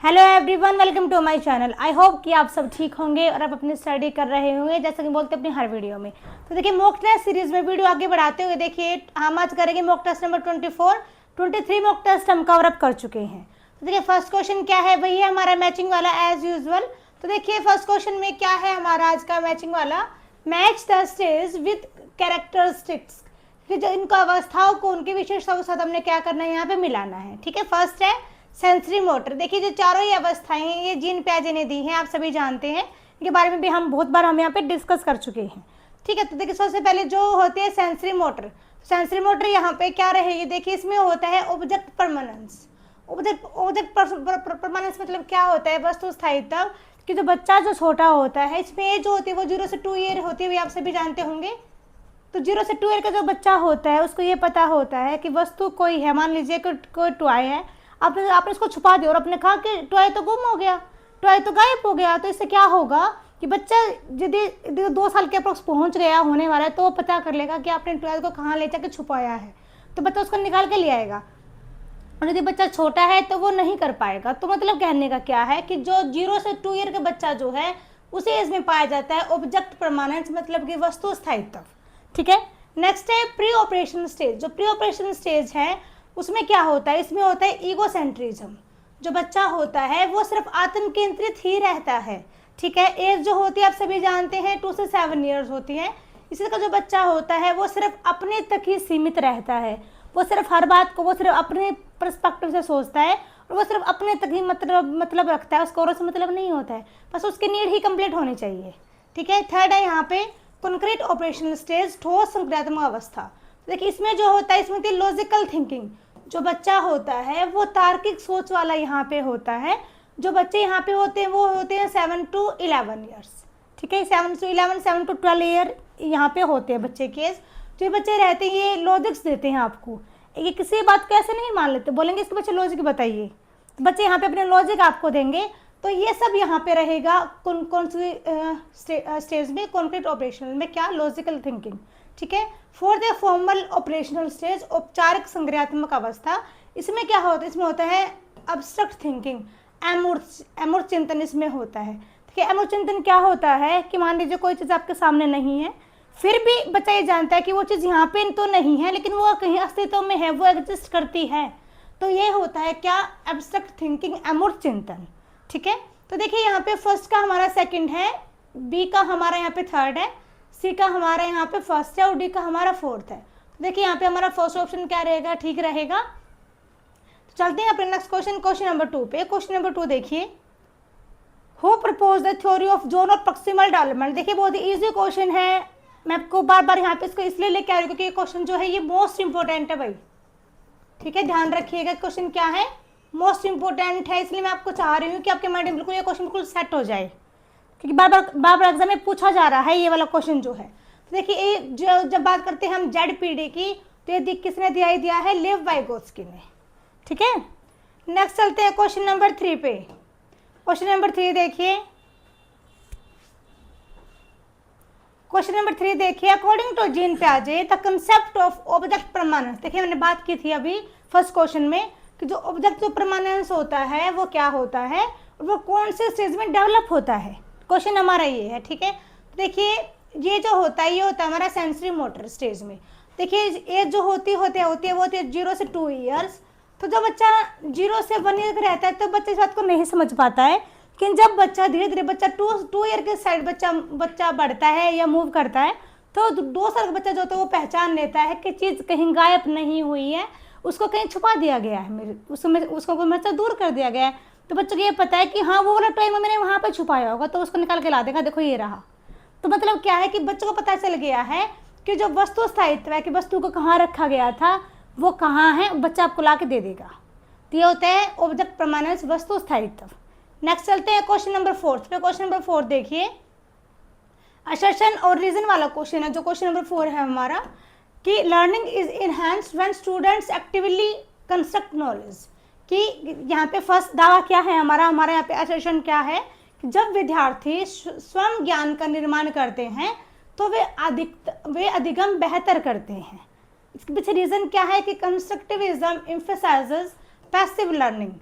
Hello everyone, welcome to my channel. I hope कि आप सब ठीक होंगे और आप अपनी स्टडी कर रहे होंगे जैसा कि बोलते हैं अपनी हर वीडियो में। तो देखिए, मॉक टेस्ट सीरीज में वीडियो आगे बढ़ाते हुए देखिए हम आज करेंगे mock test number 24, 23 mock test हम कवर अप कर चुके हैं। तो देखिए फर्स्ट क्वेश्चन क्या है, वही है हमारा मैचिंग वाला एज यूजुअल। तो देखिए फर्स्ट क्वेश्चन में क्या है हमारा आज का मैचिंग वाला, match the stage with characteristics, कि जो इनको अवस्थाओं को उनकी विशेषताओं के साथ हमने क्या करना है, यहाँ पे मिलाना है। ठीक है, फर्स्ट है सेंसरी मोटर। देखिए जो चारों ही अवस्थाएं हैं ये जीन पियाजे ने दी हैं, आप सभी जानते हैं, इनके बारे में भी हम बहुत बार हम यहाँ पे डिस्कस कर चुके हैं। ठीक है, तो देखिए सबसे पहले जो होती है सेंसरी मोटर। सेंसरी मोटर यहाँ पे क्या रहेगी, देखिए इसमें होता है ऑब्जेक्ट परमानेंस। ऑब्जेक्ट परमानेंस मतलब क्या होता है, वस्तु स्थायित्व। कि जो बच्चा जो छोटा होता है, इसमें एज जो होती है वो 0 से 2 ईयर होती है, आप सभी जानते होंगे। तो 0 से 2 ईयर का जो बच्चा होता है उसको ये पता होता है कि वस्तु कोई है, मान लीजिए कोई टॉय है, आपने इसको छुपा दिया और आपने कहा कि टॉय तो गुम हो गया, टॉय तो गायब हो गया। तो इससे क्या होगा कि बच्चा यदि 2 साल के अप्रोक्स पहुंच गया होने वाला है तो वो पता कर लेगा कि आपने टॉय को कहाँ ले जाकर छुपाया है, तो बच्चा उसको निकाल के ले आएगा। और यदि बच्चा छोटा है तो वो नहीं कर पाएगा। तो मतलब कहने का क्या है कि जो 0 से 2 ईयर का बच्चा जो है उसी एज में पाया जाता है ऑब्जेक्ट परमानेंस, मतलब कि वस्तु स्थायित्व। ठीक है, नेक्स्ट है प्री ऑपरेशन स्टेज। जो प्री ऑपरेशन स्टेज है उसमें क्या होता है, इसमें होता है ईगोसेंट्रिज्म। जो बच्चा होता है वो सिर्फ आत्म केंद्रित ही रहता है। ठीक है, एज जो होती है आप सभी जानते हैं 2 से 7 ईयर्स होती है। इसी का जो बच्चा होता है वो सिर्फ अपने तक ही सीमित रहता है, वो सिर्फ हर बात को वो सिर्फ अपने पर्सपेक्टिव से सोचता है और वो सिर्फ अपने तक ही मतलब रखता है, उसको और से मतलब नहीं होता है, बस उसकी नीड ही कंप्लीट होनी चाहिए। ठीक है, थर्ड है यहाँ पे कॉन्क्रीट ऑपरेशनल स्टेज, ठोस संक्रियात्मक अवस्था। देखिए इसमें जो होता है इसमें होती है लॉजिकल थिंकिंग। जो बच्चा होता है वो तार्किक सोच वाला यहाँ पे होता है। जो बच्चे यहाँ पे होते हैं वो होते हैं 7 to 11 ईयर्स। ठीक है, 7 to 11, 7 to 12 ईयर यहाँ पे होते हैं बच्चे के एज। जो बच्चे रहते हैं ये लॉजिक्स देते हैं आपको, ये किसी बात को ऐसे नहीं मान लेते, बोलेंगे इसके बच्चे लॉजिक बताइए, तो बच्चे यहाँ पे अपने लॉजिक आपको देंगे। तो ये सब यहाँ पे रहेगा कौन सी स्टेज में, कॉन्क्रीट ऑपरेशनल में, क्या, लॉजिकल थिंकिंग। ठीक है, फोर्थ है फॉर्मल ऑपरेशनल स्टेज, औपचारिक संक्रियात्मक अवस्था। इसमें क्या होता है, इसमें होता है अब्स्ट्रक्ट थिंकिंग, अमूर्त चिंतन इसमें होता है। ठीक है, अमूर्त चिंतन क्या होता है कि मान लीजिए कोई चीज़ आपके सामने नहीं है, फिर भी बच्चा ये जानता है कि वो चीज़ यहाँ पे तो नहीं है लेकिन वो कहीं अस्तित्व में है, वो एग्जिस्ट करती है। तो ये होता है क्या, एब्स्ट्रैक्ट थिंकिंग, अमूर्त चिंतन। ठीक है, तो देखिए यहाँ पे फर्स्ट का हमारा सेकंड है, बी का हमारा यहाँ पे थर्ड है, सी का हमारा यहाँ पे फर्स्ट है और डी का हमारा फोर्थ है। तो देखिए यहाँ पे हमारा फर्स्ट ऑप्शन क्या रहेगा, ठीक रहेगा। तो चलते हैं अपने नेक्स्ट क्वेश्चन, क्वेश्चन नंबर 2 पे। क्वेश्चन नंबर 2 देखिए, who propose the theory of zone of proximal development. देखिए बहुत ही ईजी क्वेश्चन है, मैं आपको बार बार यहाँ पे इसको इसलिए लेके आ रही हूँ क्योंकि ये क्वेश्चन जो है ये मोस्ट इंपॉर्टेंट है भाई। ठीक है, ध्यान रखिएगा क्वेश्चन क्या है, मोस्ट इंपॉर्टेंट है, इसलिए मैं आपको चाह रही हूँ कि आपके माइंड में बिल्कुल ये क्वेश्चन बिल्कुल सेट हो जाए, क्योंकि बार बार एग्जाम में पूछा जा रहा है ये वाला क्वेश्चन जो है। तो देखिए जब बात करते हैं हम ZPD की, तो ये किसने दिया है, लेव वाइगोत्स्की ने। ठीक है, नेक्स्ट चलते हैं क्वेश्चन नंबर 3 पे। क्वेश्चन नंबर 3 देखिए, क्वेश्चन नंबर 3 देखिए, अकॉर्डिंग टू जीन पियाजे the concept of object permanence. देखिए मैंने बात की थी अभी फर्स्ट क्वेश्चन में कि जो ऑब्जेक्ट जो परमानेंस होता है वो क्या होता है और वो कौन से स्टेज में डेवलप होता है, क्वेश्चन हमारा ये है। ठीक है, तो देखिए ये जो होता है ये होता है हमारा सेंसरी मोटर स्टेज में। देखिए एज जो होती है वो 0 से 2 ईयर्स। तो जब बच्चा 0 से 1 ईयर का रहता है तो बच्चे इस बात को नहीं समझ पाता है, लेकिन जब बच्चा धीरे धीरे बच्चा 2 ईयर के साइड बच्चा बढ़ता है या मूव करता है तो 2 साल का बच्चा जो होता है वो पहचान लेता है कि चीज़ कहीं गायब नहीं हुई है, उसको कहीं छुपा दिया गया है, उसको मेरे से दूर कर दिया गया है। तो बच्चों को ये पता है कि हाँ वो वाला टॉय मैंने वहाँ पे छुपाया होगा, तो उसको निकाल के ला देगा, देखो ये रहा। तो मतलब क्या है कि बच्चों को पता चल गया है कि जो वस्तु स्थायित्व है कि वस्तु को कहाँ रखा गया था वो कहाँ है, बच्चा आपको ला के दे देगा। तो ये होता है ऑब्जेक्ट परमानेंस, वस्तु स्थायित्व। नेक्स्ट चलते हैं क्वेश्चन नंबर 4 पे। क्वेश्चन नंबर 4 देखिए, असर्शन और रीजन वाला क्वेश्चन है। जो क्वेश्चन नंबर 4 है हमारा कि learning is enhanced when students actively construct knowledge. कि यहाँ पे फर्स्ट दावा क्या है हमारा यहाँ पे असर्शन क्या है कि जब विद्यार्थी स्वयं ज्ञान का निर्माण करते हैं तो वे अधिगम बेहतर करते हैं। इसके पीछे रीजन क्या है कि कंस्ट्रक्टिविज्म एम्फसाइजेस पैसिव लर्निंग।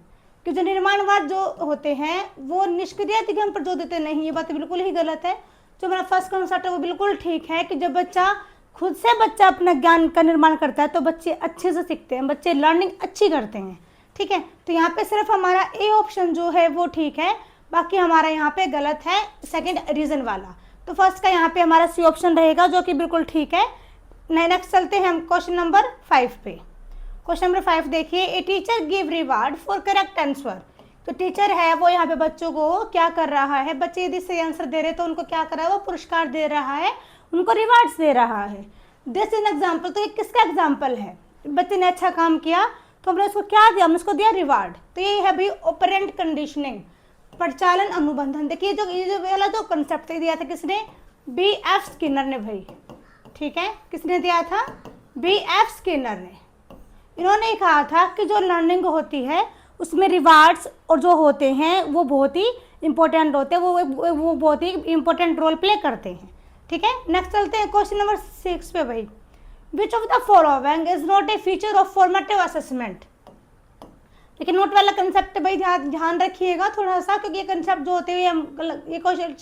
कि जो निर्माणवाद जो होते हैं वो निष्क्रिय अधिगम पर जोर देते नहीं, ये बात बिल्कुल ही गलत है। जो मेरा फर्स्ट कॉन्सेप्ट है वो बिल्कुल ठीक है कि जब बच्चा खुद से बच्चा अपना ज्ञान का निर्माण करता है तो बच्चे अच्छे से सीखते हैं, बच्चे लर्निंग अच्छी करते हैं, ठीक है। तो यहाँ पे सिर्फ हमारा ए ऑप्शन जो है वो ठीक है, बाकी हमारा यहाँ पे गलत है सेकंड रीजन वाला। तो फर्स्ट का यहाँ पे हमारा सी ऑप्शन रहेगा जो कि बिल्कुल ठीक है। नेक्स्ट चलते हैं हम क्वेश्चन नंबर 5 पे। क्वेश्चन नंबर 5 देखिए, a teacher give reward for correct answer. तो टीचर है वो यहाँ पे बच्चों को क्या कर रहा है, बच्चे यदि सही आंसर दे रहे तो उनको क्या कर रहा है, वो पुरस्कार दे रहा है, उनको रिवार्ड्स दे रहा है। दिस इन एग्जाम्पल, तो ये किसका एग्जाम्पल है, बच्चे ने अच्छा काम किया तो हमने उसको क्या दिया, हमने उसको दिया रिवार्ड। तो ये है भाई ऑपरेंट कंडीशनिंग, प्रचालन अनुबंधन। देखिए ये जो वाला जो कंसेप्ट दिया था किसने, B.F. स्किनर ने भाई, ठीक है, किसने दिया था, B.F. स्किनर ने। इन्होंने कहा था कि जो लर्निंग होती है उसमें रिवार्ड्स और जो होते हैं वो बहुत ही इंपॉर्टेंट होते हैं, वो बहुत ही इंपॉर्टेंट रोल प्ले करते हैं, ठीक है। नेक्स्ट चलते हैं क्वेश्चन नंबर 6 पे भाई, विच of the following is not a feature of formative assessment. लेकिन नोट वाला कंसेप्ट भाई ध्यान रखिएगा थोड़ा सा, क्योंकि ये कंसेप्ट जो होते हैं ये क्वेश्चन,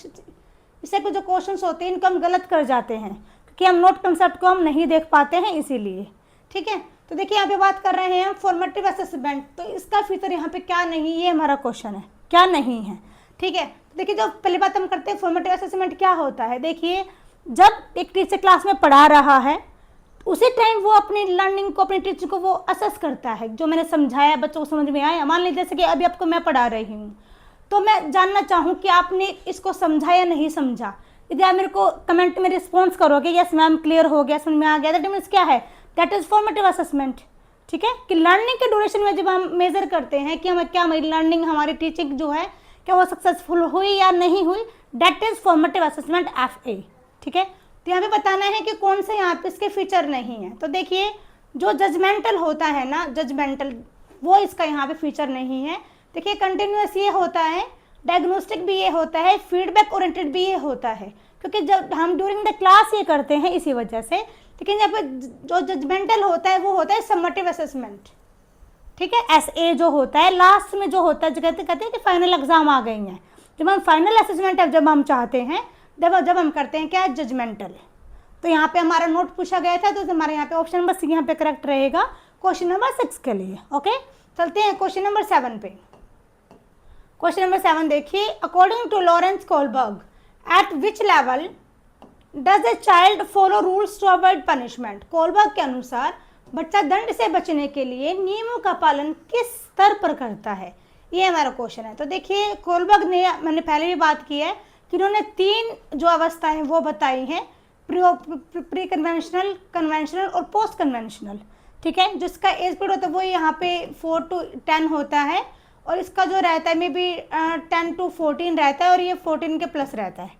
इससे कुछ जो क्वेश्चन होते हैं इनको हम गलत कर जाते हैं, क्योंकि हम नोट कंसेप्ट को हम नहीं देख पाते हैं इसीलिए, ठीक है। तो देखिए यहाँ पे बात कर रहे हैं फॉर्मेटिव असेसमेंट, तो इसका फीचर यहाँ पे क्या नहीं, ये हमारा क्वेश्चन है, क्या नहीं है, ठीक है। तो देखिए जो पहली बात हम करते हैं, फॉर्मेटिव असेसमेंट क्या होता है। देखिए जब एक टीचर क्लास में पढ़ा रहा है उसी टाइम वो अपनी लर्निंग को, अपनी टीचिंग को वो असेस करता है, जो मैंने समझाया बच्चों को समझ में आया। मान लीजिए जैसे कि अभी आपको मैं पढ़ा रही हूँ तो मैं जानना चाहूँ कि आपने इसको समझा या नहीं समझा। यदि आप मेरे को कमेंट में रिस्पॉन्स करोगे यस मैम क्लियर हो गया, समझ में आ गया, दैट मीन्स क्या है, दैट इज फॉर्मेटिव असेसमेंट, ठीक है। कि लर्निंग के ड्यूरेशन में जब हम मेजर करते हैं कि हमें क्या, हमारी लर्निंग, हमारी टीचिंग जो है क्या वो सक्सेसफुल हुई या नहीं हुई, that is formative assessment FA, ठीक है। तो यहाँ पे बताना है कि कौन से यहाँ पे इसके फीचर नहीं है। तो देखिए जो जजमेंटल होता है ना, जजमेंटल, वो इसका यहाँ पे फीचर नहीं है। देखिए कंटिन्यूअस ये होता है, डायग्नोस्टिक भी ये होता है, फीडबैक ओरिएंटेड भी ये होता है, क्योंकि जब हम ड्यूरिंग द क्लास ये करते हैं इसी वजह से। लेकिन यहाँ पे जो जजमेंटल होता है वो होता है सममेटिव असेसमेंट, ठीक है। SA जो होता है लास्ट में जो होता है, जो कहते हैं कि फाइनल एग्जाम आ गई हैं, जब हम फाइनल असेसमेंट जब हम चाहते हैं जब हम करते हैं क्या, जजमेंटल। तो यहाँ पे हमारा नोट पूछा गया था, तो हमारे यहाँ पे ऑप्शन नंबर C यहाँ पे करेक्ट रहेगा क्वेश्चन नंबर 6 के लिए। ओके, चलते हैं क्वेश्चन नंबर 7 पे। क्वेश्चन नंबर 7 देखिए, according to Lawrence Kohlberg at which level does a child follow rules to avoid punishment. Kohlberg के अनुसार बच्चा दंड से बचने के लिए नियमों का पालन किस स्तर पर करता है, ये हमारा क्वेश्चन है। तो देखिए कोलबर्ग ने, मैंने पहले भी बात की है कि इन्होंने 3 जो अवस्थाएं वो बताई हैं, प्री कन्वेंशनल, कन्वेंशनल और पोस्ट कन्वेंशनल, ठीक है। जिसका एज पीरियड होता है वो यहाँ पे 4 to 10 होता है, और इसका जो रहता है मे बी 10 to 14 रहता है, और ये 14 के प्लस रहता है,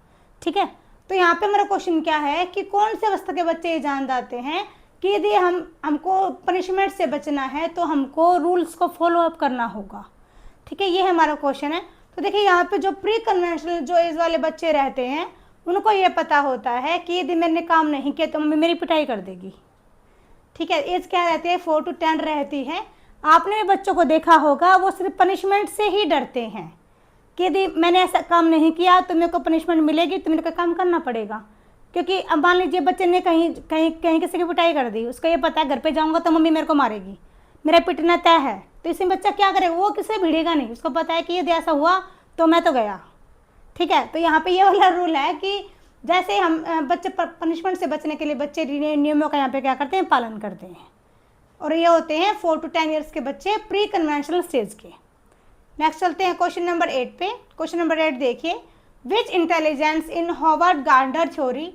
ठीक है। तो यहाँ पे मेरा क्वेश्चन क्या है कि कौन से अवस्था के बच्चे ये जान जाते हैं कि यदि हमको पनिशमेंट से बचना है तो हमको रूल्स को फॉलो अप करना होगा, ठीक है। ये हमारा क्वेश्चन है। तो देखिए यहाँ पे जो प्री कन्वेंशनल जो एज वाले बच्चे रहते हैं उनको ये पता होता है कि यदि मैंने काम नहीं किया तो मम्मी मेरी पिटाई कर देगी, ठीक है। एज क्या रहती है, 4 to 10 रहती है। आपने भी बच्चों को देखा होगा वो सिर्फ पनिशमेंट से ही डरते हैं कि यदि मैंने ऐसा काम नहीं किया तो मेरे को पनिशमेंट मिलेगी, तो मेरे को काम करना पड़ेगा। क्योंकि अब मान लीजिए बच्चे ने कहीं किसी की पिटाई कर दी, उसको ये पता है घर पे जाऊँगा तो मम्मी मेरे को मारेगी, मेरा पिटना तय है, तो इसमें बच्चा क्या करेगा, वो किसी से भिड़ेगा नहीं, उसको पता है कि यदि ऐसा हुआ तो मैं तो गया, ठीक है। तो यहाँ पे ये वाला रूल है कि जैसे हम बच्चे पनिशमेंट से बचने के लिए बच्चे नियमों का यहाँ पे क्या करते हैं, पालन करते हैं, और ये होते हैं 4 to 10 ईयर्स के बच्चे प्री कन्वेंशनल स्टेज के। नेक्स्ट चलते हैं क्वेश्चन नंबर 8 पे। क्वेश्चन नंबर 8 देखिए, which intelligence in Howard Gardner theory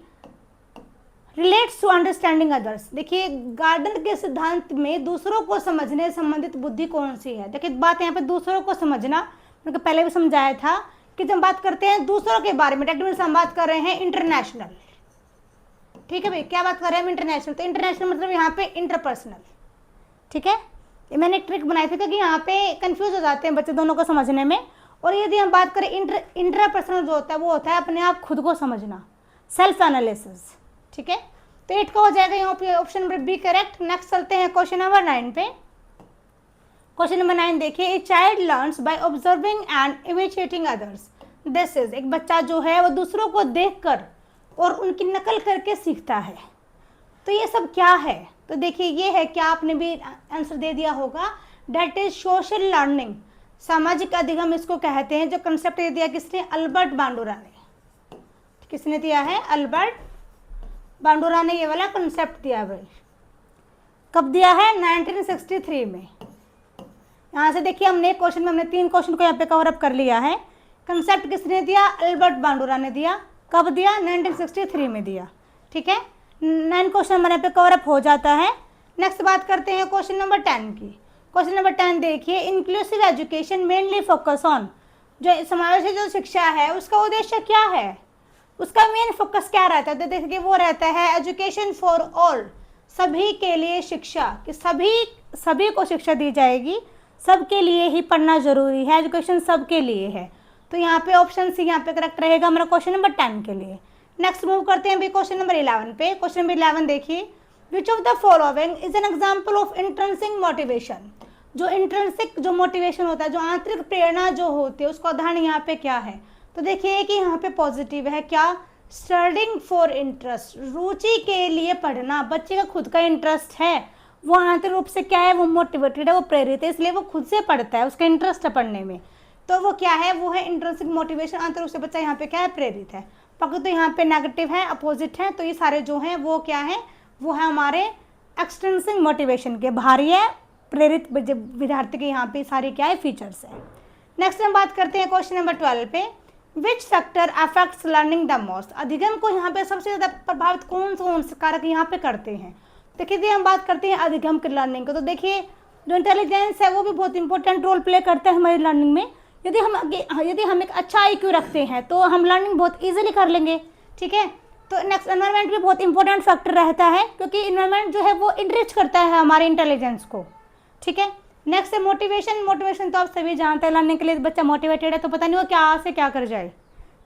relates to understanding others. देखिए गार्डनर के सिद्धांत में दूसरों को समझने संबंधित बुद्धि कौन सी है। देखिए बात यहाँ पे दूसरों को समझना, मैंने पहले भी समझाया था कि जब बात करते हैं दूसरों के बारे में, टेक्निकल हम बात कर रहे हैं इंटरनेशनल, ठीक है भाई, क्या बात कर रहे हैं हम, इंटरनेशनल। तो इंटरनेशनल मतलब यहाँ पे इंटरपर्सनल, ठीक है। ये मैंने एक ट्रिक बनाई थी क्योंकि यहाँ पे कंफ्यूज हो जाते हैं बच्चे दोनों को समझने में। और यदि हम बात करें इंटरपर्सनल जो होता है वो होता है अपने आप खुद को समझना, सेल्फ एनालिसिस, ठीक है। तो 8 का हो जाएगा यहाँ पे option number B correct. Next चलते हैं क्वेश्चन नंबर 9 पे। क्वेश्चन नंबर 9 देखिए, a child learns by observing and imitating others. This is, एक बच्चा जो है वो दूसरों को देखकर और उनकी नकल करके सीखता है। तो ये सब क्या है? तो देखिए ये है, क्या आपने भी आंसर दे दिया होगा, डेट इज सोशल लर्निंग, सामाजिक अधिगम इसको कहते हैं। जो कंसेप्ट दे दिया किसने? अल्बर्ट बांडुरा ने। किसने दिया है? अल्बर्ट बांडुरा ने ये वाला कंसेप्ट दिया भाई। कब दिया है? 1963 में। यहाँ से देखिए हमने क्वेश्चन में हमने 3 क्वेश्चन को यहाँ पे कवर अप कर लिया है। कंसेप्ट किसने दिया? अल्बर्ट बांडुरा ने दिया। कब दिया? 1963 में दिया। ठीक है, 9 क्वेश्चन हमारे यहाँ पे कवर अप हो जाता है। नेक्स्ट बात करते हैं क्वेश्चन नंबर 10 की। क्वेश्चन नंबर 10 देखिए, inclusive education mainly focus on, जो समावेशी जो शिक्षा है उसका उद्देश्य क्या है? उसका मेन फोकस क्या रहता है? तो देखिए वो रहता है एजुकेशन फॉर ऑल, सभी के लिए शिक्षा, कि सभी को शिक्षा दी जाएगी, सबके लिए ही पढ़ना जरूरी है, एजुकेशन सबके लिए है। तो यहाँ पे ऑप्शन सी यहाँ पे करेक्ट रहेगा हमारा क्वेश्चन नंबर 10 के लिए। नेक्स्ट मूव करते हैं क्वेश्चन नंबर 11 पे। क्वेश्चन नंबर 11 देखिए, विच of the following is an example of intrinsic motivation. जो इंट्रिंसिक जो मोटिवेशन होता है, जो आंतरिक प्रेरणा जो होती है, उसका उदाहरण यहाँ पे क्या है? तो देखिए कि यहाँ पे पॉजिटिव है क्या? स्टडिंग फॉर इंटरेस्ट, रुचि के लिए पढ़ना। बच्चे का खुद का इंटरेस्ट है, वो आंतरिक रूप से क्या है? वो मोटिवेटेड है, वो प्रेरित है, इसलिए वो खुद से पढ़ता है, उसका इंटरेस्ट है पढ़ने में। तो वो क्या है? वो है इंट्रिंसिक मोटिवेशन, आंतरिक रूप से बच्चा यहाँ पे क्या है? प्रेरित है। पक्का तो यहाँ पे नेगेटिव है, अपोजिट है। तो ये सारे जो हैं वो क्या है? वो है हमारे एक्सट्रिंसिक मोटिवेशन के, बाहरी प्रेरित विद्यार्थी के यहाँ पे सारे क्या है? फीचर्स है। नेक्स्ट हम बात करते हैं क्वेश्चन नंबर 12 पे, which factor affects learning the most. अधिगम को यहाँ पे सबसे ज़्यादा प्रभावित कौन से कारक यहाँ पे करते हैं? देखिए हम बात करते हैं अधिगम की लर्निंग को। तो देखिए जो इंटेलिजेंस है वो भी बहुत इंपॉर्टेंट रोल प्ले करता है हमारी लर्निंग में। यदि हम एक अच्छा IQ रखते हैं तो हम लर्निंग बहुत ईजिली कर लेंगे। ठीक है, तो नेक्स्ट एनवायरनमेंट भी बहुत इंपॉर्टेंट फैक्टर रहता है, क्योंकि इन्वायरमेंट जो है वो इनरिच करता है हमारे इंटेलिजेंस को। ठीक है, नेक्स्ट है मोटिवेशन तो आप सभी जानते हैं, लर्निंग के लिए बच्चा मोटिवेटेड है तो पता नहीं वो क्या से क्या कर जाए।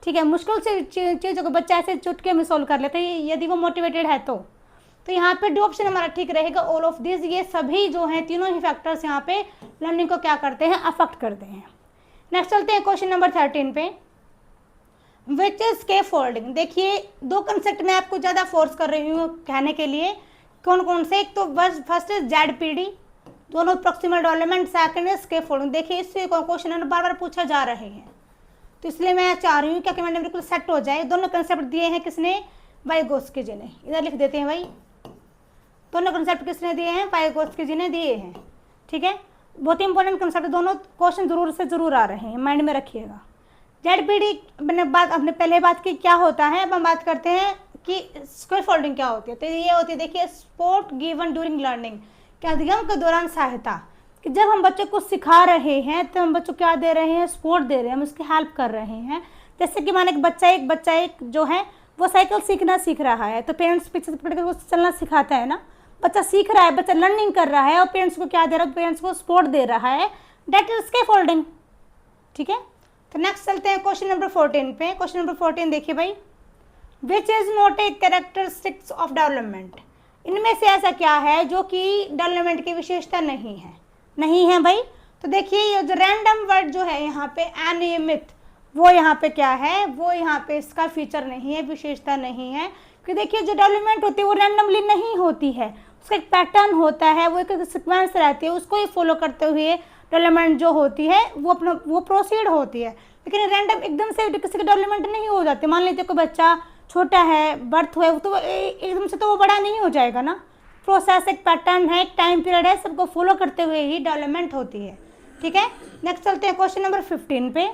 ठीक है, मुश्किल से चीज़ों को बच्चा ऐसे चुटके में सोल्व कर लेता है यदि वो मोटिवेटेड है तो यहाँ पे दो ऑप्शन हमारा ठीक रहेगा, ऑल ऑफ दिस। ये सभी जो हैं तीनों ही फैक्टर्स यहाँ पे लर्निंग को क्या करते हैं? अफेक्ट करते हैं। नेक्स्ट चलते हैं क्वेश्चन नंबर 13 पे, विच इज स्कैफोल्डिंग। देखिए 2 कंसेप्ट मैं आपको ज़्यादा फोर्स कर रही हूँ कहने के लिए। कौन कौन से? एक तो बस फर्स्ट इज ZPD, दोनों proximal development, second is scaffolding. देखिए इससे क्वेश्चन बार बार पूछा जा रहे हैं, तो इसलिए मैं चाह रही हूँ कि मैंने बिल्कुल सेट हो जाए। दोनों कंसेप्ट दिए हैं किसने? वाइगोत्स्की जी ने। इधर लिख देते हैं भाई, दोनों कंसेप्ट किसने दिए हैं? वाइगोत्स्की जी ने दिए हैं। ठीक है, बहुत ही इंपॉर्टेंट कंसेप्ट, दोनों क्वेश्चन जरूर आ रहे हैं, माइंड में रखिएगा। ZPD हमने पहले बात की क्या होता है, अब हम बात करते हैं कि स्कैफोल्डिंग क्या होती है। तो ये होती है देखिए, सपोर्ट गिवन ड्यूरिंग लर्निंग, कि अधिगम के दौरान सहायता, कि जब हम बच्चों को सिखा रहे हैं तो हम बच्चों को क्या दे रहे हैं? सपोर्ट दे रहे हैं, हम उसकी हेल्प कर रहे हैं। जैसे कि माने एक बच्चा जो है वो साइकिल सीख रहा है, तो पेरेंट्स पीछे पकड़ कर वो चलना सिखाता है ना। बच्चा सीख रहा है, बच्चा लर्निंग कर रहा है और पेरेंट्स को क्या दे रहा है? पेरेंट्स को सपोर्ट दे रहा है, दैट इज स्कैफोल्डिंग। ठीक है, तो नेक्स्ट चलते हैं क्वेश्चन नंबर 14 पे। क्वेश्चन नंबर 14 देखिए भाई, which is not a characteristics of development. इनमें से ऐसा क्या है जो कि डेवलपमेंट की विशेषता नहीं है भाई। तो देखिए ये जो रैंडम वर्ड जो है यहाँ पे अनियमित, वो यहाँ पे क्या है? वो यहाँ पे इसका फीचर नहीं है, विशेषता नहीं है। कि देखिए जो डेवलपमेंट होती है वो रैंडमली नहीं होती है, उसका एक पैटर्न होता है, वो एक सीक्वेंस रहती है, उसको ही फॉलो करते हुए डेवलपमेंट जो होती है वो प्रोसीड होती है। लेकिन रैंडम एकदम से किसी की डेवलपमेंट नहीं हो जाती। मान लीजिए कोई बच्चा छोटा है, बर्थ हुआ है, तो एकदम से तो वो बड़ा नहीं हो जाएगा ना। प्रोसेस एक पैटर्न है, एक टाइम पीरियड है, सबको फॉलो करते हुए ही डेवलपमेंट होती है। ठीक है, नेक्स्ट चलते हैं क्वेश्चन नंबर 15 पे,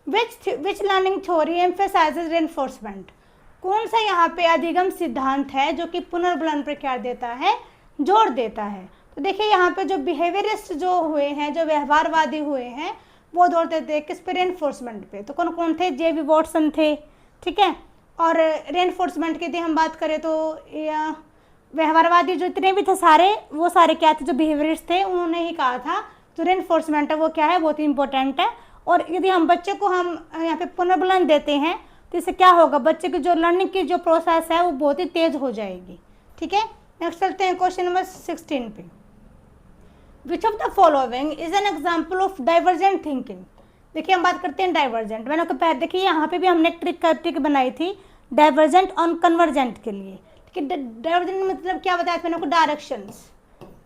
विच लर्निंग थ्योरी एम्फेसाइजेस रेनफोर्समेंट। कौन सा यहाँ पे अधिगम सिद्धांत है जो कि पुनर्बलन पर क्या देता है? जोर देता है। तो देखिए यहाँ पे जो बिहेवियरिस्ट जो हुए हैं, जो व्यवहारवादी हुए हैं, वो जोर देते हैं किस पे? रेनफोर्समेंट पे। तो कौन कौन थे? JB वॉटसन थे। ठीक है, और रेनफोर्समेंट की यदि हम बात करें तो व्यवहारवादी जो इतने भी थे सारे, वो सारे क्या थे? जो बिहेवियरिस्ट थे, उन्होंने ही कहा था जो रेनफोर्समेंट है वो क्या है? बहुत ही इंपॉर्टेंट है। और यदि हम बच्चे को हम यहाँ पे पुनर्बलन देते हैं तो इससे क्या होगा? बच्चे की जो लर्निंग की जो प्रोसेस है वो बहुत ही तेज हो जाएगी। ठीक है, नेक्स्ट चलते हैं क्वेश्चन नंबर 16 पे, which of the following is an example of divergent thinking. देखिए हम बात करते हैं डाइवर्जेंट। मैंने आपको पहले देखिए यहाँ पे भी हमने ट्रिक बनाई थी डाइवर्जेंट और कन्वर्जेंट के लिए। ठीक है, डाइवर्जेंट मतलब क्या बताया था मैंने आपको, डायरेक्शंस।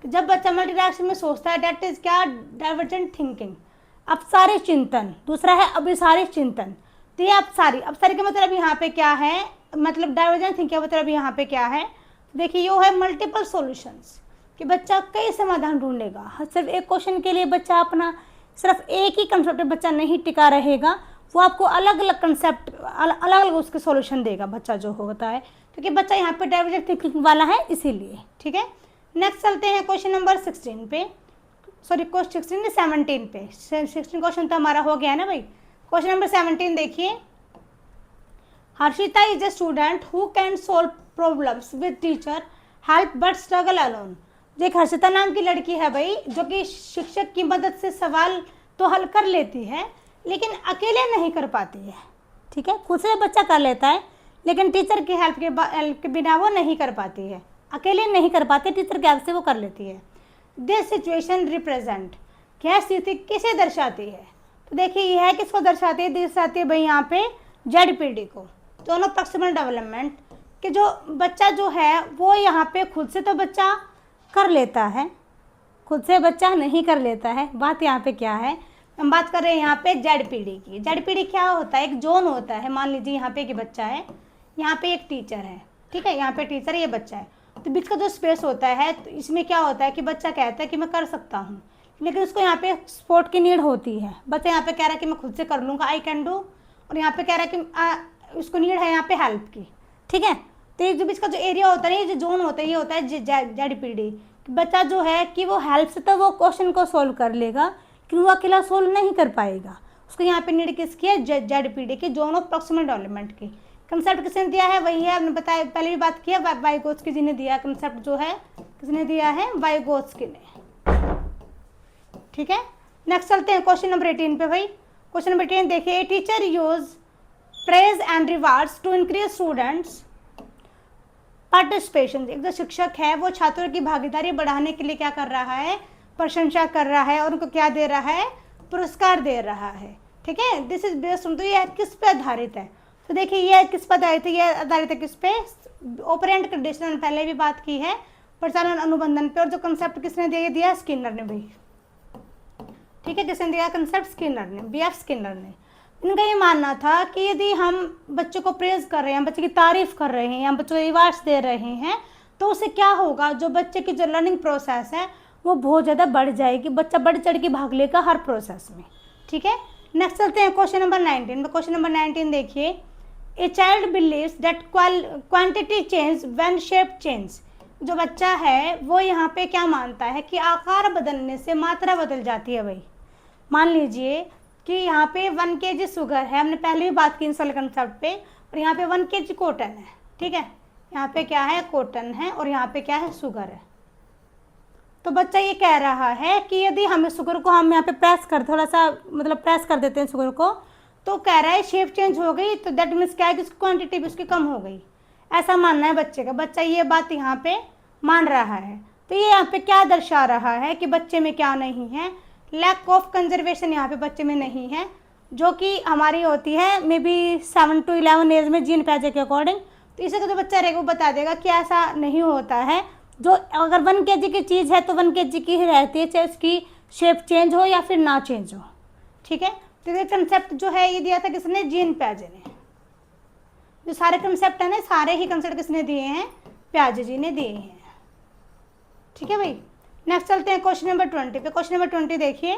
जब बच्चा मल्टी डायरेक्शन में सोचता है दैट इज क्या, डाइवर्जेंट थिंकिंग। अपसारी चिंतन। दूसरा है अभिसारी चिंतन। तो ये अपसारी का मतलब यहाँ पे क्या है, मतलब डाइवर्जेंट थिंकिंग का मतलब यहाँ पे क्या है, देखिए ये है मल्टीपल सॉल्यूशंस, कि बच्चा कई समाधान ढूंढेगा। सिर्फ एक क्वेश्चन के लिए बच्चा अपना सिर्फ एक ही कंसेप्ट पे बच्चा नहीं टिका रहेगा, वो आपको अलग अलग कंसेप्ट अलग अलग उसके सॉल्यूशन देगा बच्चा जो होता है, क्योंकि बच्चा यहाँ पे डाइवर्जेंट थिंकिंग वाला है इसीलिए। ठीक है, नेक्स्ट चलते हैं क्वेश्चन नंबर 16 पे, सॉरी क्वेश्चन 16 17 पे। 16 क्वेश्चन तो हमारा हो गया है ना भाई। क्वेश्चन नंबर 17 देखिए, Harshita is a student who can solve problems with teacher help but struggle alone. जो एक हर्षिता नाम की लड़की है भाई, जो कि शिक्षक की मदद से सवाल तो हल कर लेती है लेकिन अकेले नहीं कर पाती है। ठीक है, खुद से बच्चा कर लेता है लेकिन टीचर की हेल्प के बिना वो नहीं कर पाती है, अकेले नहीं कर पाती, टीचर की हेल्प से वो कर लेती है। दिस सिचुएशन रिप्रेजेंट, क्या स्थिति किसे दर्शाती है, तो देखिए यह है किसको दर्शाती है, दर्शाती है भाई यहाँ पे जेडपीडी को, दोनों प्रॉक्सिमल डेवलपमेंट। कि जो बच्चा जो है वो यहाँ पे खुद से तो बच्चा कर लेता है, खुद से बच्चा नहीं कर लेता है। बात यहाँ पे क्या है, हम बात कर रहे हैं यहाँ पे जेडपीडी की। जेडपीडी क्या होता है, एक जोन होता है। मान लीजिए यहाँ पे एक बच्चा है, यहाँ पे एक टीचर है, ठीक है, यहाँ पे टीचर ये बच्चा है, तो बीच का जो स्पेस होता है तो इसमें क्या होता है कि बच्चा कहता है कि मैं कर सकता हूँ, लेकिन उसको यहाँ पे सपोर्ट की नीड होती है। बच्चा यहाँ पे कह रहा है कि मैं खुद से कर लूँगा, आई कैन डू, और यहाँ पे कह रहा है कि उसको नीड है यहाँ पे हेल्प की। ठीक है, तो ये जो बीच का जो एरिया होता है, ये जो जोन होता है, ये होता है जेडपीडी। बच्चा जो है कि वो हेल्प से तो वो क्वेश्चन को सोल्व कर लेगा लेकिन वो अकेला सोल्व नहीं कर पाएगा। उसको यहाँ पे नीड किसकी है, जेडपीडी की, जोन ऑफ प्रॉक्सिमल डेवलपमेंट की। कंसेप्ट किसने दिया है, वही है, हमने बताया पहले भी बात किया, वाइगोत्स्की जी ने दिया कंसेप्ट, जो है किसने दिया है, वाइगोत्स्की ने। ठीक है, नेक्स्ट चलते हैं क्वेश्चन नंबर 18 पे भाई। क्वेश्चन नंबर 18 देखिए, teacher use praise and rewards to increase students participation. एक जो शिक्षक है वो छात्रों की भागीदारी बढ़ाने के लिए क्या कर रहा है, प्रशंसा कर रहा है और उनको क्या दे रहा है, पुरस्कार दे रहा है। ठीक है, दिस इज बेस्ड, तो ये किस पे आधारित है, तो देखिए ये किस पर आधारित है, ये आधारित है किस पे, ऑपरेंट कंडीशनल, पहले भी बात की है, प्रचालन अनुबंधन पे। और जो कंसेप्ट किसने दिया स्किनर ने भाई। ठीक है, किसने दिया कंसेप्ट, स्किनर ने, बीएफ स्किनर ने। इनका ये मानना था कि यदि हम बच्चों को प्रेज कर रहे हैं, बच्चे की तारीफ कर रहे हैं या बच्चों को रिवार्ड्स दे रहे हैं, तो उससे क्या होगा, जो बच्चे की जो लर्निंग प्रोसेस है वो बहुत ज़्यादा बढ़ जाएगी, बच्चा बढ़ चढ़ के भाग लेगा हर प्रोसेस में। ठीक है, नेक्स्ट चलते हैं क्वेश्चन नंबर 19 में। क्वेश्चन नंबर 19 देखिए, a child believes that quantity change when shape change. जो बच्चा है वो यहाँ पे क्या मानता है कि आकार बदलने से मात्रा बदल जाती है भाई। मान लीजिए कि यहाँ पे 1 kg शुगर है, हमने पहले भी बात की इन सारे कंसेप्ट पे, और यहाँ पे 1 kg कॉटन है। ठीक है, यहाँ पे क्या है, कॉटन है, और यहाँ पे क्या है, शुगर है। तो बच्चा ये कह रहा है कि यदि हमें शुगर को हम यहाँ पे प्रेस कर, थोड़ा सा मतलब प्रेस कर देते हैं शुगर को, तो कह रहा है शेप चेंज हो गई, तो दैट मीन्स क्या है कि क्वांटिटी भी उसकी कम हो गई। ऐसा मानना है बच्चे का, बच्चा ये बात यहाँ पे मान रहा है। तो ये यहाँ पे क्या दर्शा रहा है कि बच्चे में क्या नहीं है, लैक ऑफ कंजर्वेशन यहाँ पे बच्चे में नहीं है, जो कि हमारी होती है मे बी 7 to 11 एज में जीन पैजे के अकॉर्डिंग। तो इसे जो बच्चा रहेगा वो बता देगा कि ऐसा नहीं होता है, जो अगर 1 kg की चीज़ है तो 1 kg की ही रहती है, चाहे उसकी शेप चेंज हो या फिर ना चेंज हो। ठीक है, तो ये कंसेप्ट जो है ये दिया था किसने, जीन पैजे ने। जो सारे कंसेप्ट है ना, सारे ही कंसेप्ट किसने दिए हैं, प्याजे जी ने दिए हैं। ठीक है भाई, नेक्स्ट चलते हैं क्वेश्चन नंबर 20 पे। क्वेश्चन नंबर 20 देखिए,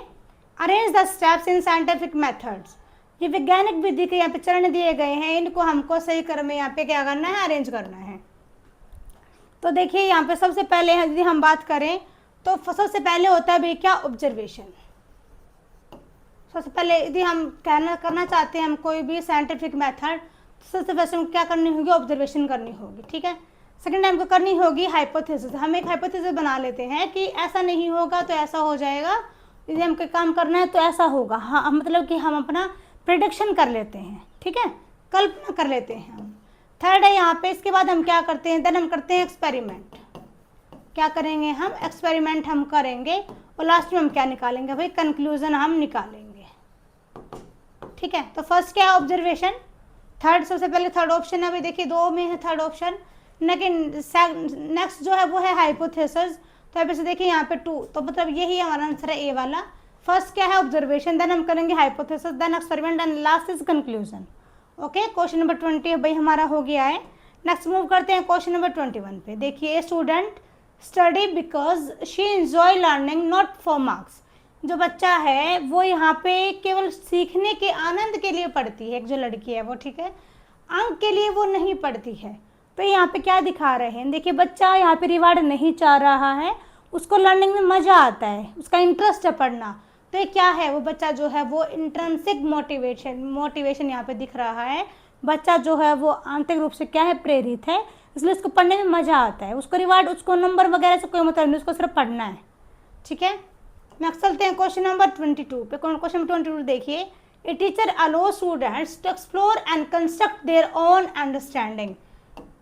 arrange the steps in scientific methods. ये वैज्ञानिक विधि के यहाँ पे चरण दिए गए हैं, इनको हमको सही क्रम में यहाँ पे क्या करना है, अरेंज करना है। तो देखिए यहाँ पे सबसे पहले यदि हम बात करें तो सबसे पहले होता है भाई क्या, ऑब्जर्वेशन। सबसे पहले यदि हम करना चाहते हैं हम कोई भी साइंटिफिक मेथड, तो सबसे पहले हमको क्या करनी होगी, ऑब्जर्वेशन करनी होगी। ठीक है, सेकेंड हमको करनी होगी हाइपोथेसिस। हम एक हाइपोथेसिस बना लेते हैं कि ऐसा नहीं होगा तो ऐसा हो जाएगा, यदि हमको काम करना है तो ऐसा होगा। हाँ, मतलब कि हम अपना प्रेडिक्शन कर लेते हैं। ठीक है, कल्पना कर लेते हैं हम। थर्ड है यहाँ पे, इसके बाद हम क्या करते हैं, देन हम करते हैं एक्सपेरिमेंट। क्या करेंगे हम, एक्सपेरिमेंट हम करेंगे, और लास्ट में हम क्या निकालेंगे भाई, कंक्लूजन हम निकालेंगे। ठीक है, तो फर्स्ट क्या है, ऑब्जर्वेशन। थर्ड, सबसे पहले थर्ड ऑप्शन है, अभी देखिए 2 में है थर्ड ऑप्शन। नेक्स्ट जो है वो है हाइपोथेसिस। तो यहाँ पे से देखिए यहाँ पे 2, तो मतलब यही हमारा आंसर है ए वाला। फर्स्ट क्या है, ऑब्जर्वेशन, देन हम करेंगे hypothesis, then experiment, and last is conclusion. Okay, question number 20 भाई हमारा हो गया है। नेक्स्ट मूव करते हैं क्वेश्चन नंबर 21 पे। देखिए, student study because she enjoy learning not for marks. जो बच्चा है वो यहाँ पे केवल सीखने के आनंद के लिए पढ़ती है, एक जो लड़की है वो, ठीक है, अंक के लिए वो नहीं पढ़ती है। तो यहाँ पे क्या दिखा रहे हैं, देखिए बच्चा यहाँ पे रिवार्ड नहीं चाह रहा है, उसको लर्निंग में मज़ा आता है, उसका इंटरेस्ट है पढ़ना। तो ये क्या है, वो बच्चा जो है वो इंट्रिंसिक मोटिवेशन यहाँ पे दिख रहा है। बच्चा जो है वो आंतरिक रूप से क्या है, प्रेरित है, इसलिए उसको पढ़ने में मज़ा आता है। उसको रिवार्ड, उसको नंबर वगैरह से कोई मतलब नहीं, उसको सिर्फ पढ़ना है। ठीक है, नेक्स्ट चलते हैं क्वेश्चन नंबर 22 पे। क्वेश्चन नंबर 22 देखिए, a teacher allow students to explore and construct their own understanding.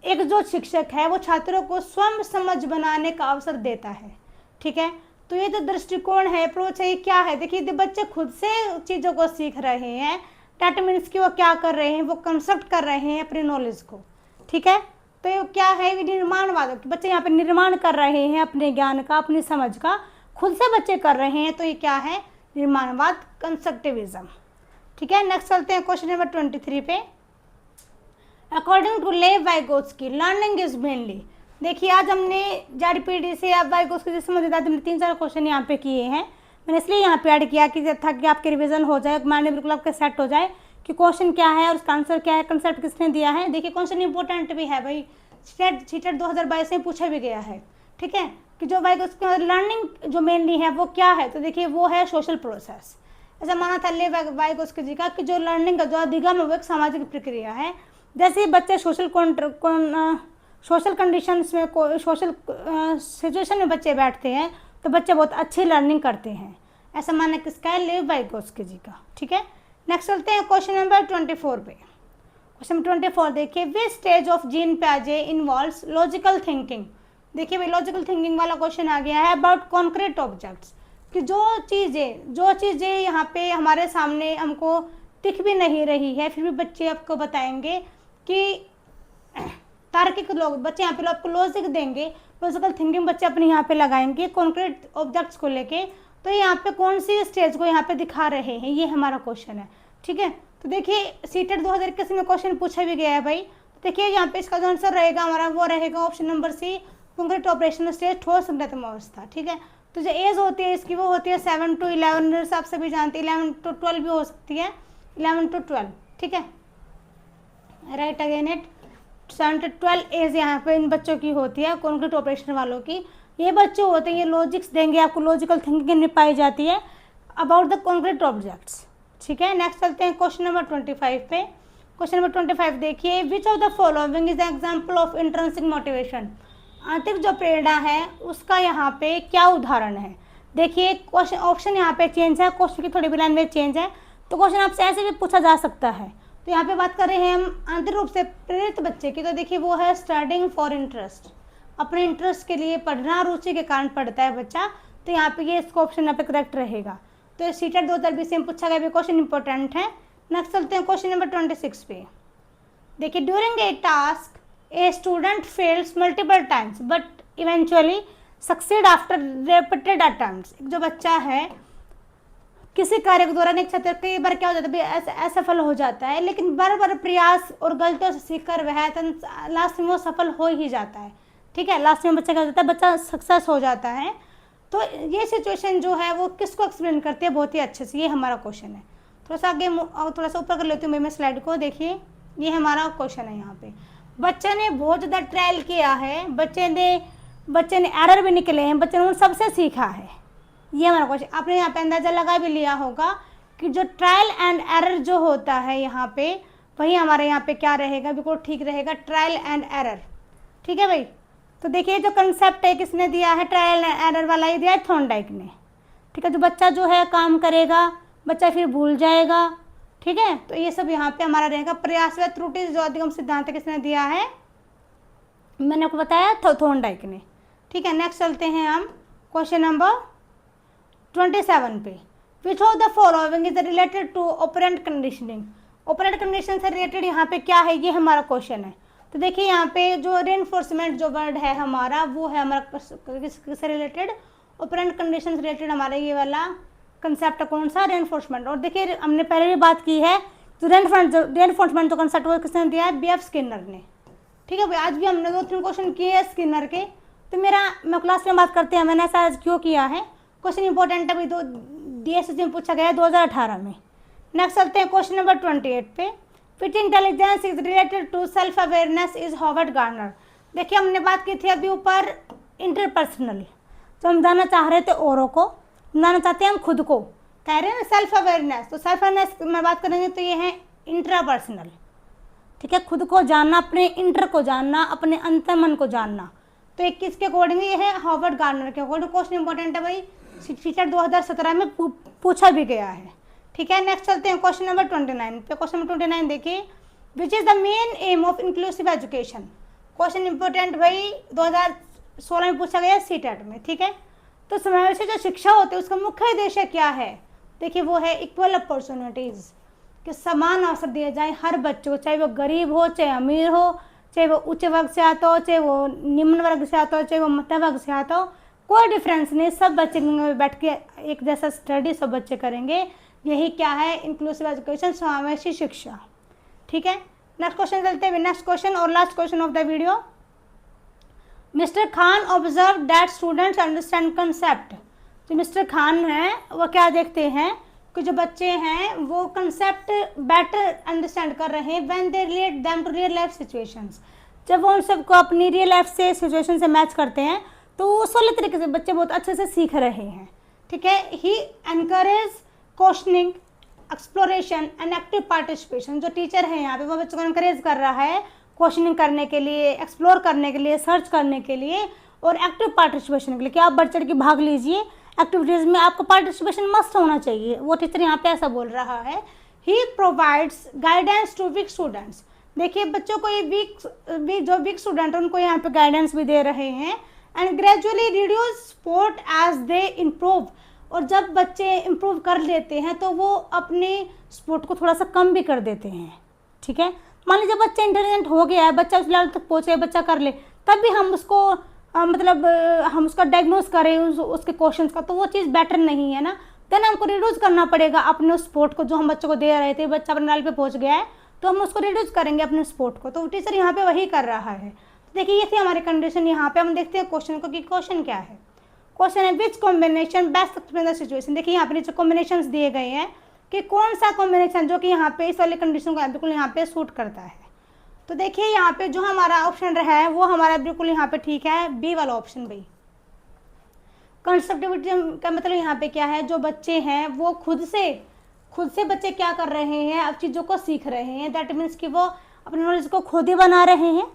एक जो शिक्षक है वो छात्रों को स्वयं समझ बनाने का अवसर देता है। ठीक है, तो ये जो दृष्टिकोण है, अप्रोच है, ये क्या है, देखिए बच्चे खुद से चीज़ों को सीख रहे हैं। डैट मीन्स कि वो क्या कर रहे हैं, वो कंस्ट्रक्ट कर रहे हैं अपने नॉलेज को। ठीक है, तो ये क्या है, निर्माणवाद, बच्चे यहाँ पे निर्माण कर रहे हैं अपने ज्ञान का, अपनी समझ का, खुद से बच्चे कर रहे हैं। तो ये क्या है, निर्माणवाद, कंस्ट्रक्टिविज्म। ठीक है, नेक्स्ट चलते हैं क्वेश्चन नंबर 23 पे। According to Lev Vygotsky learning is mainly. देखिए, आज हमने जेडपीडी से आप वाइगोत्स्की से संबंधित हमने 3-4 क्वेश्चन यहाँ पे किए हैं। मैंने इसलिए यहाँ पे ऐड किया कि ताकि आपके रिवीजन हो जाए, माइंड में बिल्कुल आपके सेट हो जाए कि क्वेश्चन क्या है और उसका आंसर क्या है, कंसेप्ट किसने दिया है। देखिए, क्वेश्चन इंपॉर्टेंट भी है भाई, सीटेट 2022 में पूछा भी गया है। ठीक है, कि जो वाइगोत्स्की लर्निंग जो मेनली है वो क्या है, तो देखिए वो है सोशल प्रोसेस। ऐसा माना था लेव वाइगोत्स्की जी का कि जो लर्निंग का जो अधिगम है वो एक सामाजिक प्रक्रिया है। जैसे बच्चे सोशल कंडीशंस में, सोशल सिचुएशन में बच्चे बैठते हैं तो बच्चे बहुत अच्छी लर्निंग करते हैं। ऐसा मानना किसका है, लेव वाइगोत्स्की जी का। ठीक है, नेक्स्ट चलते हैं क्वेश्चन नंबर 24 पे। क्वेश्चन नंबर 24 देखिए, विच स्टेज ऑफ जीन पियाजे इन्वॉल्व्स लॉजिकल थिंकिंग। देखिए भाई, लॉजिकल थिंकिंग वाला क्वेश्चन आ गया है अबाउट कॉन्क्रीट ऑब्जेक्ट्स, कि जो चीज़ें यहाँ पे हमारे सामने हमको दिख भी नहीं रही है, फिर भी बच्चे आपको बताएंगे कि तार्किक लोग, बच्चे यहाँ पे आपको लॉजिक देंगे, लॉजिकल थिंकिंग बच्चे अपने यहाँ पे लगाएंगे कॉन्क्रीट ऑब्जेक्ट्स को लेके। तो यहाँ पे कौन सी स्टेज को यहाँ पे दिखा रहे हैं, ये हमारा क्वेश्चन है। ठीक है, तो देखिए सीटेट 2021 में क्वेश्चन पूछा भी गया है भाई। तो देखिए यहाँ पे इसका जो आंसर रहेगा हमारा वो रहेगा option number C, concrete operational stage, ठोस संरचनात्मक अवस्था। ठीक है, तो जो एज होती है इसकी वो होती है 7 to 11, आप सभी जानते हैं 11 to 12 भी हो सकती है, 11 to 12। ठीक है, right again it 7 to 12 as यहाँ पे इन बच्चों की होती है, कॉन्क्रीट ऑपरेशन वालों की। ये बच्चे होते हैं, ये लॉजिक्स देंगे आपको, लॉजिकल थिंकिंग पाई जाती है अबाउट द कॉन्क्रीट ऑब्जेक्ट्स। ठीक है, नेक्स्ट चलते हैं क्वेश्चन नंबर 25 पे। क्वेश्चन नंबर 25 देखिए, विच of the following is example of intrinsic motivation. आंतरिक जो प्रेरणा है उसका यहाँ पे क्या उदाहरण है। देखिए क्वेश्चन ऑप्शन यहाँ पे चेंज है, क्वेश्चन की थोड़ी भी लैंग्वेज चेंज है, तो क्वेश्चन आपसे ऐसे भी पूछा जा सकता है। तो यहाँ पे बात कर रहे हैं हम आंतरिक रूप से प्रेरित बच्चे की, तो देखिए वो है स्टडिंग फॉर इंटरेस्ट, अपने इंटरेस्ट के लिए पढ़ना, रुचि के कारण पढ़ता है बच्चा। तो यहाँ पे ये इसको ऑप्शन यहाँ पे करेक्ट रहेगा। तो सीटेट 2020 में पूछा गया भी क्वेश्चन इंपॉर्टेंट है। नेक्स्ट चलते हैं क्वेश्चन नंबर 26 पे। देखिए, during a task a student fails multiple times but eventually succeed after repeated attempts. जो बच्चा है किसी कार्य के दौरान एक छात्र कई बार क्या हो जाता है, असफल हो जाता है, लेकिन बार बार प्रयास और गलतियों से सीखकर वह लास्ट में वो सफल हो ही जाता है। ठीक है, लास्ट में बच्चा क्या हो जाता है, बच्चा सक्सेस हो जाता है। तो ये सिचुएशन जो है वो किसको एक्सप्लेन करती है बहुत ही अच्छे से, ये हमारा क्वेश्चन है। थोड़ा सा आगे, थोड़ा सा ऊपर कर लेती हूँ मैं स्लाइड को। देखिए ये हमारा क्वेश्चन है। यहाँ पे बच्चे ने बहुत ज़्यादा ट्रायल किया है, बच्चे ने एरर भी निकले हैं, बच्चे ने उन सबसे सीखा है। ये हमारा क्वेश्चन। आपने यहाँ पे अंदाज़ा लगा भी लिया होगा कि जो ट्रायल एंड एरर जो होता है यहाँ पे, वही हमारे यहाँ पे क्या रहेगा, बिल्कुल ठीक रहेगा, ट्रायल एंड एरर। ठीक है भाई, तो देखिए जो कंसेप्ट है किसने दिया है, ट्रायल एंड एरर वाला ही दिया है थॉर्नडाइक ने। ठीक है, जो बच्चा जो है काम करेगा, बच्चा फिर भूल जाएगा। ठीक है, तो ये सब यहाँ पे हमारा रहेगा। प्रयास व त्रुटि जो अधिगम सिद्धांत किसने दिया है, मैंने आपको बताया थॉर्नडाइक ने। ठीक है, नेक्स्ट चलते हैं हम क्वेश्चन नंबर 27 पे, which of the following is related to operant conditioning. Operant condition से रिलेटेड यहाँ पे क्या है, ये हमारा क्वेश्चन है। तो देखिए यहाँ पे जो रेनफोर्समेंट जो वर्ड है हमारा, वो है हमारा किससे रिलेटेड, ऑपरेंट कंडीशन से रिलेटेड हमारा ये वाला कंसेप्ट कौन सा, रेनफोर्समेंट। और देखिए हमने पहले भी बात की है, तो रेनफोर्समेंट जो कंसेप्ट वो किसने दिया है, BF स्किनर ने। ठीक है भाई, आज भी हमने 2-3 क्वेश्चन किए हैं स्किनर के। तो मैं क्लास में बात करते हैं मैंने ऐसा आज क्यों किया है, क्वेश्चन इंपॉर्टेंट है भाई, तो DSC में पूछा गया है 2018 में। नेक्स्ट चलते हैं क्वेश्चन नंबर 28 पे, which intelligence is related to self awareness is Howard Garner. देखिए हमने बात की थी अभी ऊपर इंटरपर्सनल, तो हम जानना चाह रहे थे औरों को, जानना चाहते हैं हम खुद को, कह रहे हैं सेल्फ अवेयरनेस। तो सेल्फ अवेयरनेस में बात करेंगे तो ये है इंट्रापर्सनल। ठीक है, खुद को जानना, अपने इंटर को जानना, अपने अंतर्मन को जानना। तो एक किसके अकॉर्डिंग ये है, हॉवर्ड गार्नर के अकॉर्डिंग। क्वेश्चन इंपॉर्टेंट है भाई, फीचर 2017 में पूछा भी गया है। ठीक है, नेक्स्ट चलते हैं क्वेश्चन नंबर 29 पे। क्वेश्चन नंबर 29 देखिए, which is the main M of inclusive education. Question important भाई 2016 में पूछा गया CTET में। ठीक है, तो समावेशी जो शिक्षा होती है उसका मुख्य उद्देश्य क्या है, देखिए वो है इक्वल अपॉर्चुनिटीज, कि समान अवसर दिए जाए हर बच्चे को, चाहे वो गरीब हो, चाहे अमीर हो, चाहे वो उच्च वर्ग से आता हो, चाहे वो निम्न वर्ग से आता हो, चाहे वो मध्य वर्ग से आता हो, कोई डिफरेंस नहीं, सब बच्चे बैठ के एक जैसा स्टडी सब बच्चे करेंगे। यही क्या है, इंक्लूसिव एजुकेशन, समावेशी शिक्षा। ठीक है, नेक्स्ट क्वेश्चन चलते हैं, नेक्स्ट क्वेश्चन और last question of the video. Mister Khan observe that students understand concept. जो मिस्टर खान है वो क्या देखते हैं कि जो बच्चे हैं वो कंसेप्ट बेटर अंडरस्टैंड कर रहे हैं when they relate them to real life situations. जब वो उन सबको अपनी रियल लाइफ से सिचुएशन से मैच करते हैं तो उस वाले तरीके से बच्चे बहुत अच्छे से सीख रहे हैं। ठीक है, he encourage questioning, exploration and active participation. जो टीचर है यहाँ पे वो बच्चों को एनकरेज कर रहा है क्वेश्चनिंग करने के लिए, एक्सप्लोर करने के लिए, सर्च करने के लिए और एक्टिव पार्टिसिपेशन के लिए, कि आप बढ़ चढ़ के भाग लीजिए एक्टिविटीज़ में, आपका पार्टिसिपेशन मस्ट होना चाहिए। वो टीचर यहाँ पे ऐसा बोल रहा है। He provides guidance to weak students. देखिए बच्चों को ये जो वीक स्टूडेंट उनको यहाँ पे गाइडेंस भी दे रहे हैं। And gradually reduce support as they improve. और जब बच्चे इम्प्रूव कर लेते हैं तो वो अपने स्पोर्ट को थोड़ा सा कम भी कर देते हैं। ठीक है, मान लीजिए बच्चा इंटेलिजेंट हो गया है, बच्चा उस लेवल तक पहुँचे, बच्चा कर ले, तब भी हम उसको हम उसका डायग्नोस करें उसके क्वेश्चंस का, तो वो चीज़ बेटर नहीं है ना। देन हमको रिड्यूस करना पड़ेगा अपने उस स्पोर्ट को जो हम बच्चों को दे रहे थे। बच्चा अपने लेवल पे पहुंच गया है तो हम उसको रिड्यूस करेंगे अपने स्पोर्ट को। तो टीचर यहाँ पे वही कर रहा है। तो देखिए ये थी हमारी कंडीशन। यहाँ पे हम देखते हैं क्वेश्चन को कि क्वेश्चन क्या है। क्वेश्चन है which combination best explain the situation. देखिए यहाँ पे नीचे कॉम्बिनेशन दिए गए हैं कि कौन सा कॉम्बिनेशन जो कि यहाँ पे इस वाली कंडीशन को बिल्कुल यहाँ पे सूट करता है। तो देखिए यहाँ पे जो हमारा ऑप्शन रहा है वो हमारा बिल्कुल यहाँ पे ठीक है, बी वाला ऑप्शन भाई। कंस्ट्रक्टिविटी का मतलब यहाँ पे क्या है, जो बच्चे हैं वो खुद से बच्चे क्या कर रहे हैं, अब चीज़ों को सीख रहे हैं। दैट मीन्स कि वो अपनी नॉलेज को खुद ही बना रहे हैं।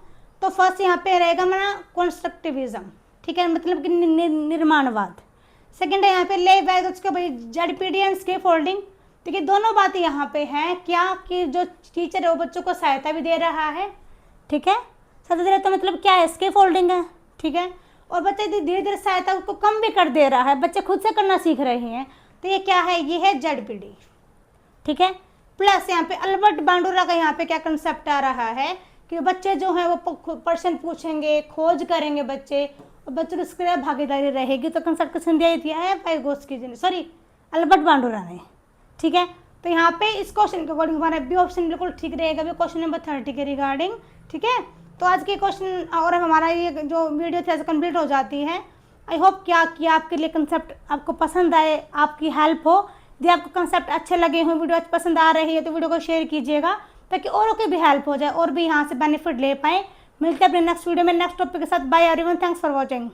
तो फर्स्ट यहाँ पे रहेगा हमारा कंस्ट्रक्टिविज्म। ठीक है, मतलब कि निर्माणवाद। सेकेंड है यहाँ पे ले बैग उसके भाई जेडपीडियन स्के फोल्डिंग। देखिए दोनों बातें यहाँ पे हैं क्या, कि जो टीचर है वो बच्चों को सहायता भी दे रहा है। ठीक है, सहायता दे रहा तो मतलब क्या है, स्के फोल्डिंग है। ठीक है, और बच्चे धीरे धीरे सहायता को कम भी कर दे रहा है, बच्चे खुद से करना सीख रहे हैं। तो ये क्या है, ये है जेडपीडी। ठीक है, प्लस यहाँ पे अल्बर्ट बांडुरा का यहाँ पे क्या कंसेप्ट आ रहा है कि बच्चे जो हैं वो प्रश्न पूछेंगे, खोज करेंगे बच्चे, और बच्चों की सक्रिय भागीदारी रहेगी। तो कंसेप्ट किसने दिया है, वाइगोत्स्की, सॉरी अल्बर्ट बांडुरा ने। ठीक है, तो यहाँ पे इस क्वेश्चन के अकॉर्डिंग हमारा बी ऑप्शन बिल्कुल ठीक रहेगा, भी क्वेश्चन नंबर 30 के रिगार्डिंग। ठीक है, तो आज के क्वेश्चन और हमारा ये जो वीडियो थी कंप्लीट हो जाती है। आई होप कि आपके लिए कंसेप्ट आपको पसंद आए, आपकी हेल्प हो। यदि आपको कंसेप्ट अच्छे लगे हों, वीडियो पसंद आ रही है तो वीडियो को शेयर कीजिएगा ताकि औरों की भी हेल्प हो जाए और भी यहाँ से बेनिफिट ले पाएँ। मिलते हैं अपने नेक्स्ट वीडियो में नेक्स्ट टॉपिक के साथ। Bye everyone, thanks for watching.